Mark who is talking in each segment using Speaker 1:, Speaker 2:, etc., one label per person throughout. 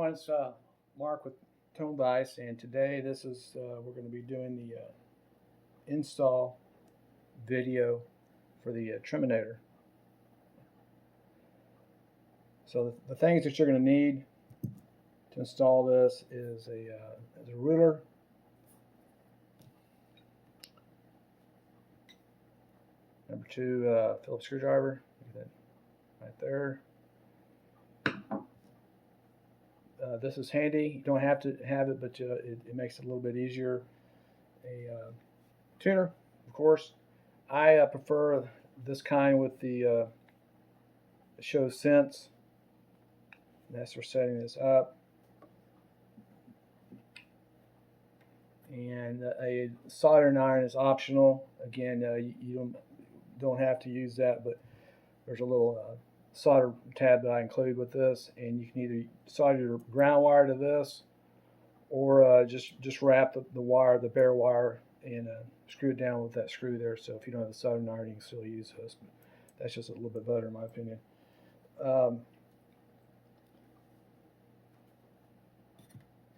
Speaker 1: everyone, it's Mark with Vise, and today we're going to be doing the install video for the Treminator. So the things that you're going to need to install this is a ruler, number two, Phillips screwdriver, look at that right there. This is handy. You don't have to have it, but it makes it a little bit easier. A tuner, of course. I prefer this kind with the shows sense. That's for setting this up. And a soldering iron is optional. Again, you don't have to use that, but there's a little solder tab that I include with this, and you can either solder your ground wire to this, or just wrap the wire, the bare wire, and screw it down with that screw there. So if you don't have a soldering iron, you can still use this. But that's just a little bit better in my opinion. So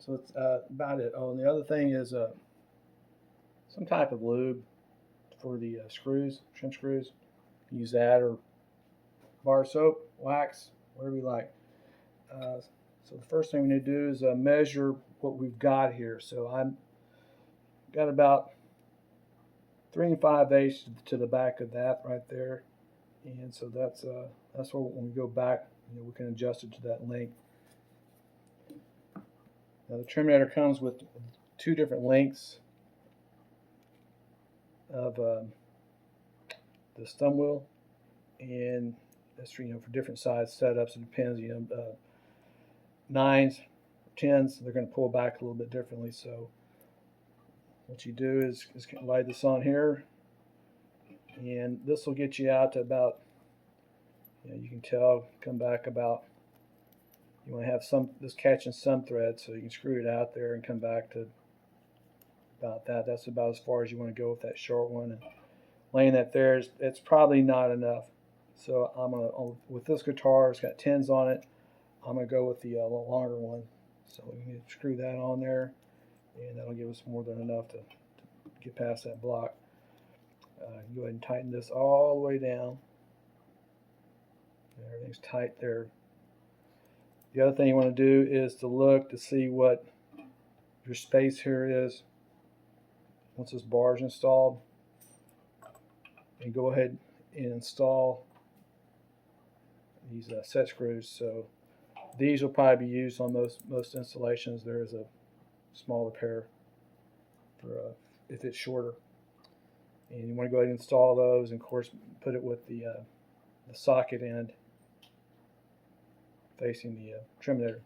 Speaker 1: that's about it. Oh, and the other thing is some type of lube for the screws, trim screws. Use that, or bar soap, wax, whatever you like. So the first thing we need to do is measure what we've got here. So I've got about 3 5/8 to the back of that right there, and so that's where when we go back, we can adjust it to that length. Now the Treminator comes with 2 different lengths of the thumb wheel, and that's for different size setups. It depends, 9s, 10s, they're going to pull back a little bit differently. So what you do is light this on here, and this will get you out to about, you can tell, come back about, you want to have this catching some thread, so you can screw it out there and come back to about that. That's about as far as you want to go with that short one. And laying that there, it's probably not enough. So I'm gonna, with this guitar, it's got 10s on it, I'm gonna go with the longer one. So we can screw that on there, and that'll give us more than enough to get past that block. Go ahead and tighten this all the way down. Everything's tight there. The other thing you want to do is to look to see what your space here is once this bar is installed, and go ahead and install these set screws. So these will probably be used on most installations. There is a smaller pair for if it's shorter, and you want to go ahead and install those, and of course put it with the socket end facing the Treminator.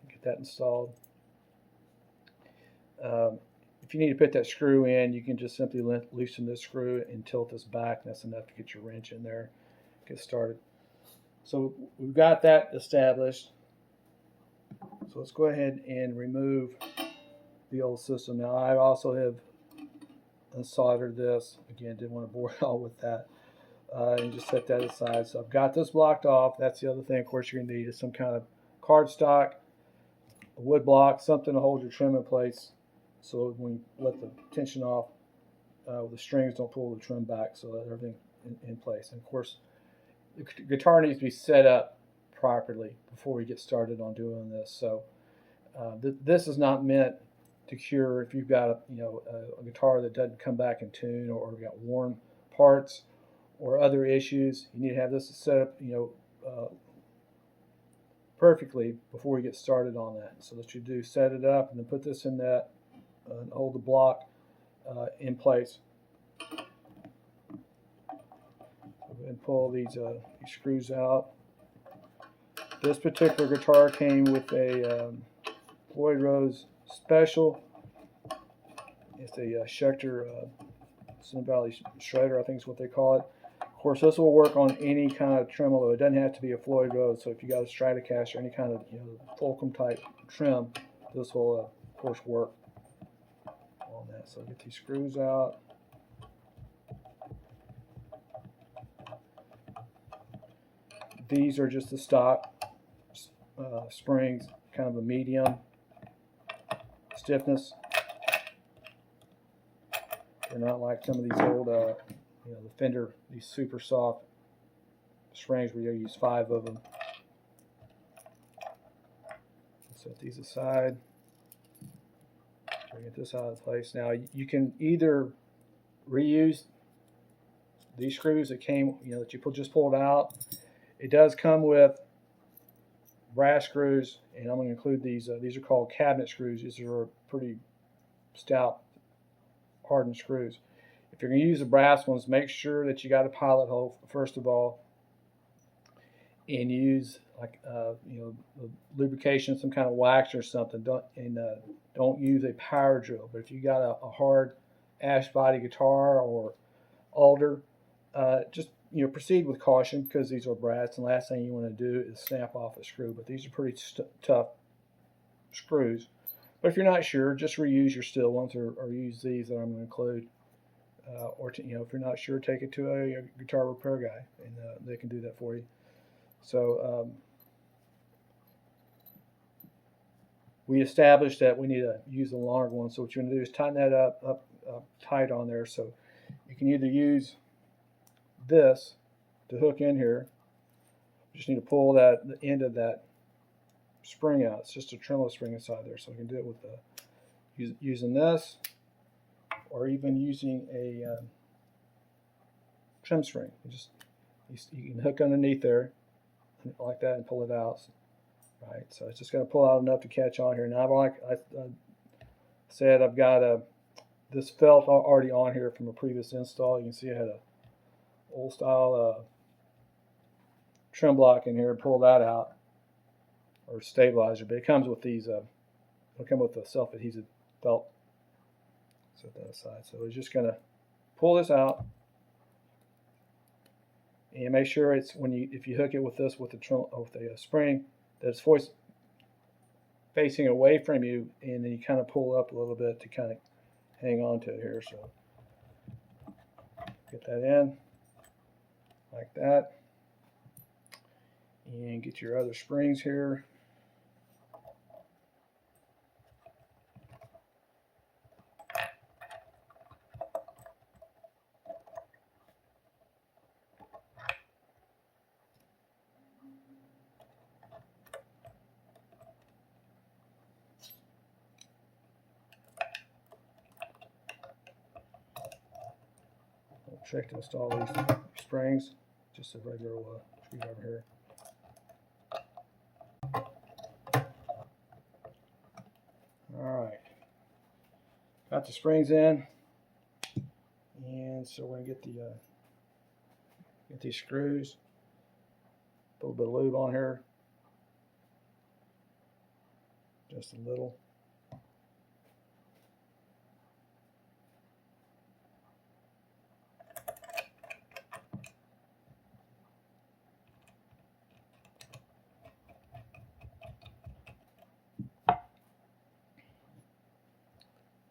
Speaker 1: Get that installed. If you need to put that screw in, you can just simply loosen this screw and tilt this back, and that's enough to get your wrench in there, get started. So we've got that established. So let's go ahead and remove the old system. Now I also have unsoldered this. Again, didn't want to bore it all with that. And just set that aside. So I've got this blocked off. That's the other thing, of course, you're going to need is some kind of cardstock, a wood block, something to hold your trim in place, so when you let the tension off, the strings don't pull the trim back, so that everything in place. And of course, the guitar needs to be set up properly before we get started on doing this. So this is not meant to cure if you've got a guitar that doesn't come back in tune, or got worn parts or other issues. You need to have this set up perfectly before we get started on that. So what you do, set it up, and then put this in that and hold the block in place. And pull these screws out. This particular guitar came with a Floyd Rose Special. It's a Schecter Sun Valley Shredder, I think is what they call it. Of course, this will work on any kind of tremolo. It doesn't have to be a Floyd Rose. So if you got a Stratocaster or any kind of Fulcrum type trim, this will of course work on that. So get these screws out. These are just the stock springs, kind of a medium stiffness. They're not like some of these old, you know, the Fender, these super soft springs where you use 5 of them. Set these aside. Get this out of place. Now you can either reuse these screws that came, you know, that you just pulled out. It does come with brass screws, and I'm going to include these. These are called cabinet screws. These are pretty stout, hardened screws. If you're going to use the brass ones, make sure that you got a pilot hole first of all, and use like you know, lubrication, some kind of wax or something. Don't use a power drill. But if you got a hard ash body guitar or alder, just, you know, proceed with caution because these are brass. And the last thing you want to do is snap off a screw. But these are pretty tough screws. But if you're not sure, just reuse your steel ones or use these that I'm going to include. You know, if you're not sure, take it to a guitar repair guy, and they can do that for you. So we established that we need to use the longer one. So what you're going to do is tighten that up tight on there. So you can either use this to hook in here. You just need to pull the end of that spring out. It's just a tremolo spring inside there. So you can do it with using this, or even using a trim string. You can hook underneath there like that and pull it out. Right, so it's just going to pull out enough to catch on here. Now, like I said, I've got this felt already on here from a previous install. You can see I had a old style trim block in here. Pull that out, or stabilizer. But it comes with these. It'll come with a self-adhesive felt. Set that aside. So we're just going to pull this out, and make sure it's if you hook it with this with a spring, that it's facing away from you, and then you kind of pull up a little bit to kind of hang on to it here. So get that in like that, and get your other springs here. Check to install these springs, just a regular screwdriver here. Alright, got the springs in, and so we're going to get these screws, a little bit of lube on here, just a little.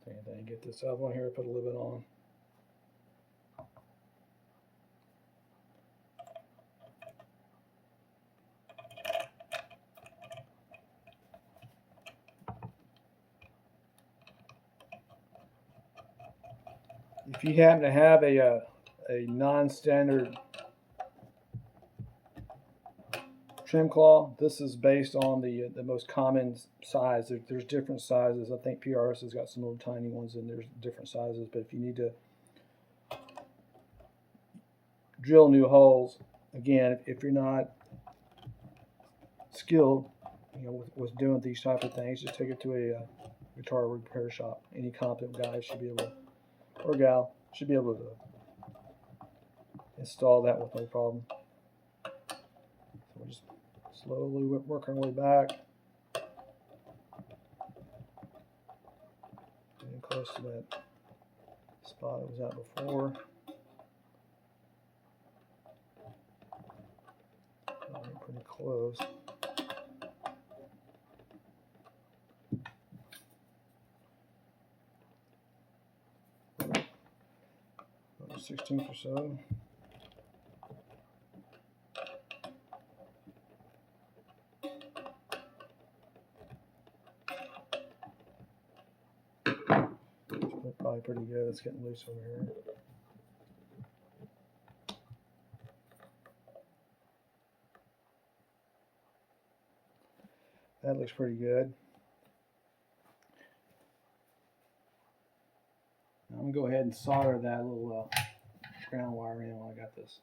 Speaker 1: And then get this other one here, put a little bit on. If you happen to have a non-standard trim claw, this is based on the most common size. There's different sizes. I think PRS has got some little tiny ones, and there's different sizes. But if you need to drill new holes, again, if you're not skilled, you know, with doing these type of things, just take it to a guitar repair shop. Any competent guy should be able to, or gal should be able to install that with no problem. So we're just slowly working our way back, getting close to that spot it was at before. Pretty close. 16th or so. probably pretty good. It's getting loose over here. That looks pretty good. I'm going to go ahead and solder that little ground wire in while I got this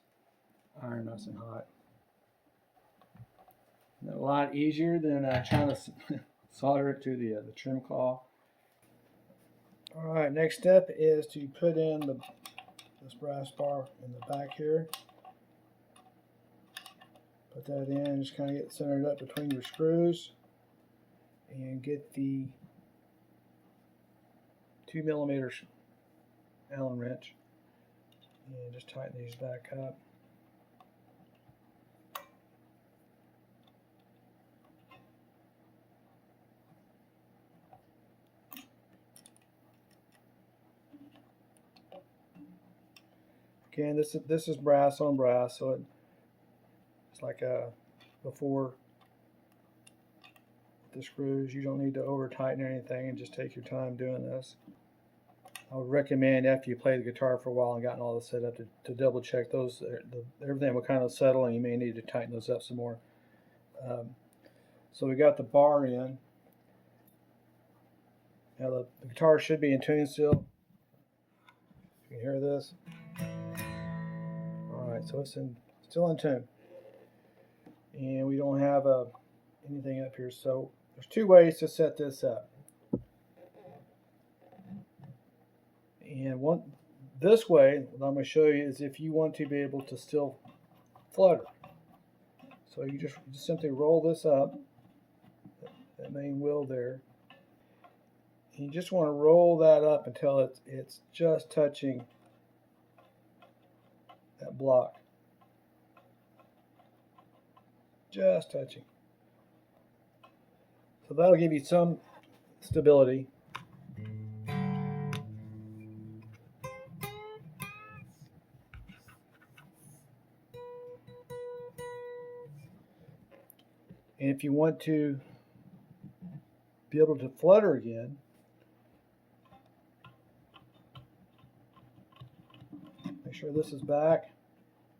Speaker 1: iron nice and hot. A lot easier than trying to solder it to the trim claw. Alright, next step is to put in this brass bar in the back here. Put that in, just kind of get centered up between your screws. And get the 2mm Allen wrench. And just tighten these back up. Again, this is brass on brass, so it's like before the screws. You don't need to over tighten or anything, and just take your time doing this. I would recommend after you play the guitar for a while and gotten all this set up to double check those. Everything will kind of settle, and you may need to tighten those up some more. So we got the bar in. Now the guitar should be in tune still. You can hear this. Alright, so it's still in tune. And we don't have anything up here, so there's two ways to set this up. And this way, what I'm going to show you is if you want to be able to still flutter. So you just simply roll this up, that main wheel there. And you just want to roll that up until it's just touching that block. Just touching. So that'll give you some stability. And if you want to be able to flutter again, make sure this is back.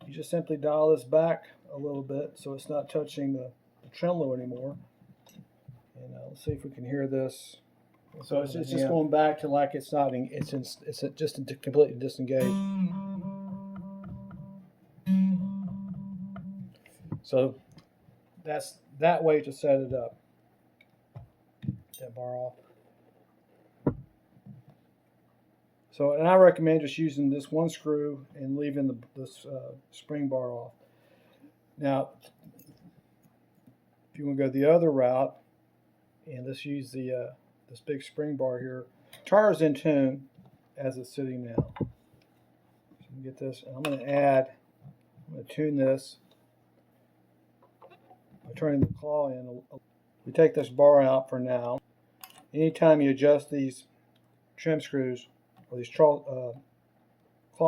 Speaker 1: You just simply dial this back a little bit so it's not touching the tremolo anymore. And let's see if we can hear this. So it's just going back to like it's not. It's just completely disengaged. So that's that way to set it up. That bar off. So, and I recommend just using this one screw and leaving this spring bar off. Now, if you want to go the other route, and let's use this big spring bar here. Guitar is in tune as it's sitting now. So you get this, and I'm going to tune this by turning the claw in. We take this bar out for now. Anytime you adjust these trim screws or these claw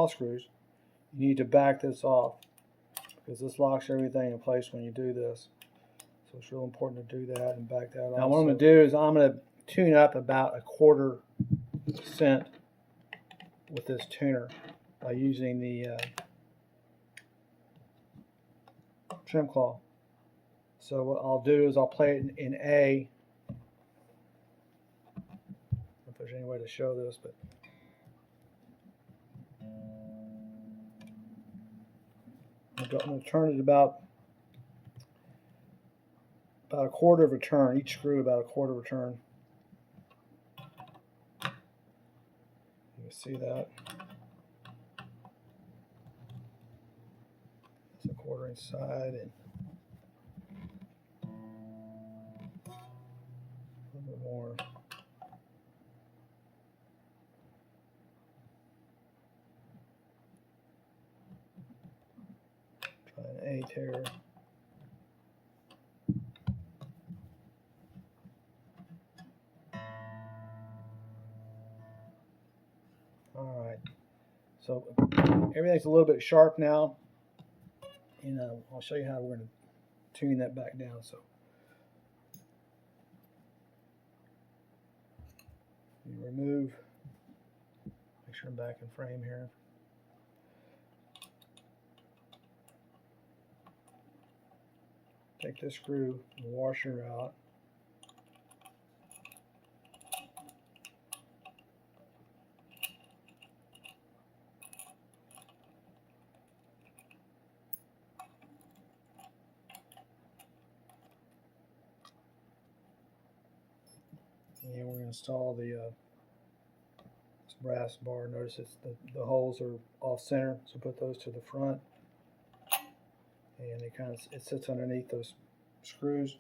Speaker 1: screws, you need to back this off because this locks everything in place when you do this. So it's real important to do that and back that off. Now what I'm going to do is I'm going to tune up about 1/4 cent with this tuner by using the trim claw. So what I'll do is I'll play it in A. I don't know if there's any way to show this, but I'm going to turn it about 1/4 of a turn, each screw about 1/4 of a turn. You can see that. It's 1/4 inside and a little bit more. Try an A tear. Alright, so everything's a little bit sharp now, and I'll show you how we're going to tune that back down. So you remove sure I'm back in frame here. Take this screw and washer out. And we're going to install the brass bar. Notice the holes are off center, so put those to the front, and it sits underneath those screws.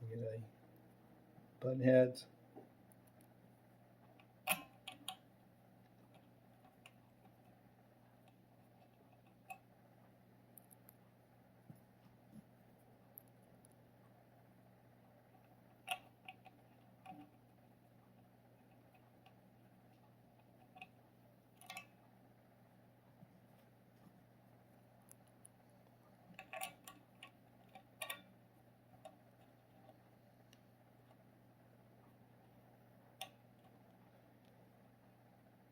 Speaker 1: You get a button heads.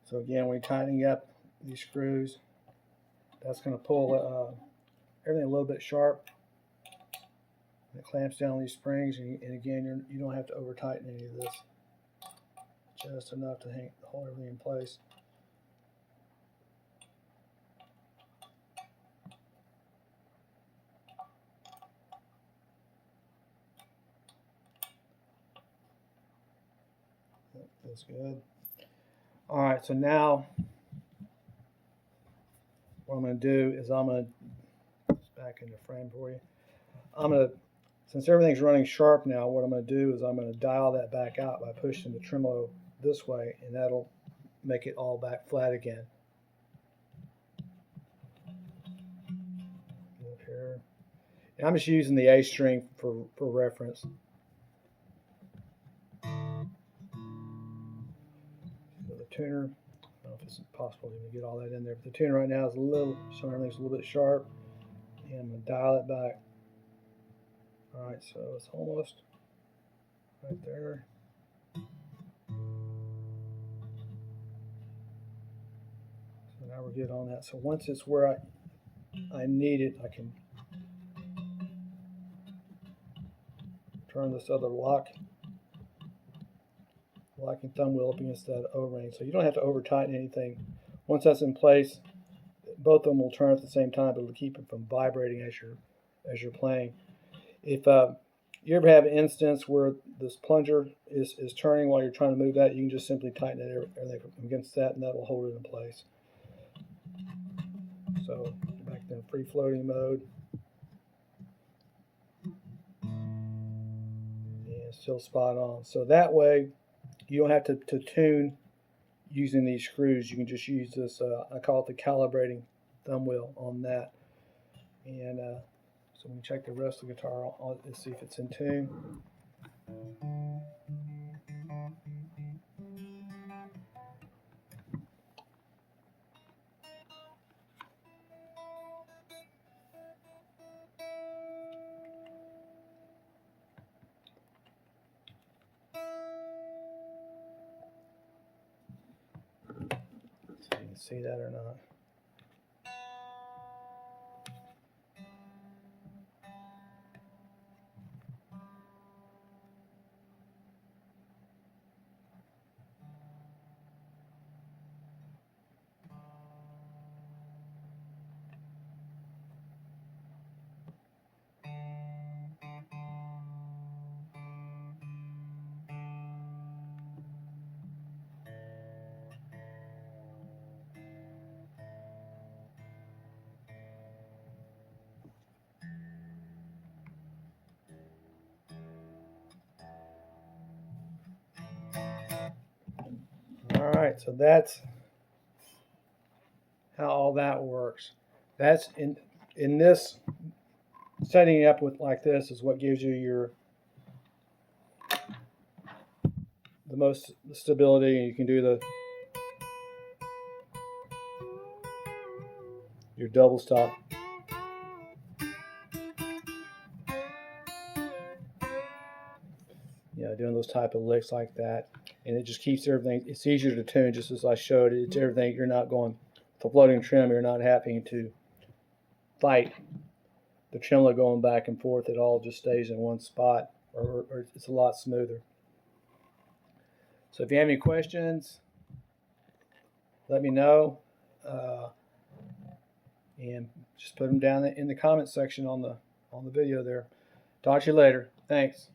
Speaker 1: So again, we're tightening up these screws. That's going to pull everything a little bit sharp. It clamps down these springs, and again, you don't have to over tighten any of this. Just enough to hold everything in place. That's good. All right, so now what I'm going to do is I'm going to back into frame for you. Since everything's running sharp now, what I'm going to do is I'm going to dial that back out by pushing the tremolo this way, and that'll make it all back flat again. Up here. And I'm just using the A string for reference. The tuner, I don't know if it's possible to get all that in there, but the tuner right now is so everything's a little bit sharp, and I'm going to dial it back. All right, so it's almost right there. So now we're good on that. So once it's where I need it, I can turn this other locking thumb wheel up against that O-ring. So you don't have to over tighten anything. Once that's in place, both of them will turn at the same time, but it'll keep it from vibrating as you're playing. If you ever have an instance where this plunger is turning while you're trying to move that, you can just simply tighten everything against that, and that will hold it in place. So back to free floating mode. And still spot on. So that way you don't have to tune using these screws. You can just use this, I call it the calibrating thumb wheel on that. And so when we check the rest of the guitar, let's see if it's in tune. See if you can see that or not. All right, so that's how all that works. That's in this setting it up with like this is what gives you the most stability. You can do your double stop. doing those type of licks like that, and it just keeps everything. It's easier to tune, just as I showed it. It's everything. You're not going with a floating trim. You're not having to fight the tremolo going back and forth. It all just stays in one spot, or it's a lot smoother. So if you have any questions, let me know, and just put them down in the comment section on the video there. Talk to you later. Thanks.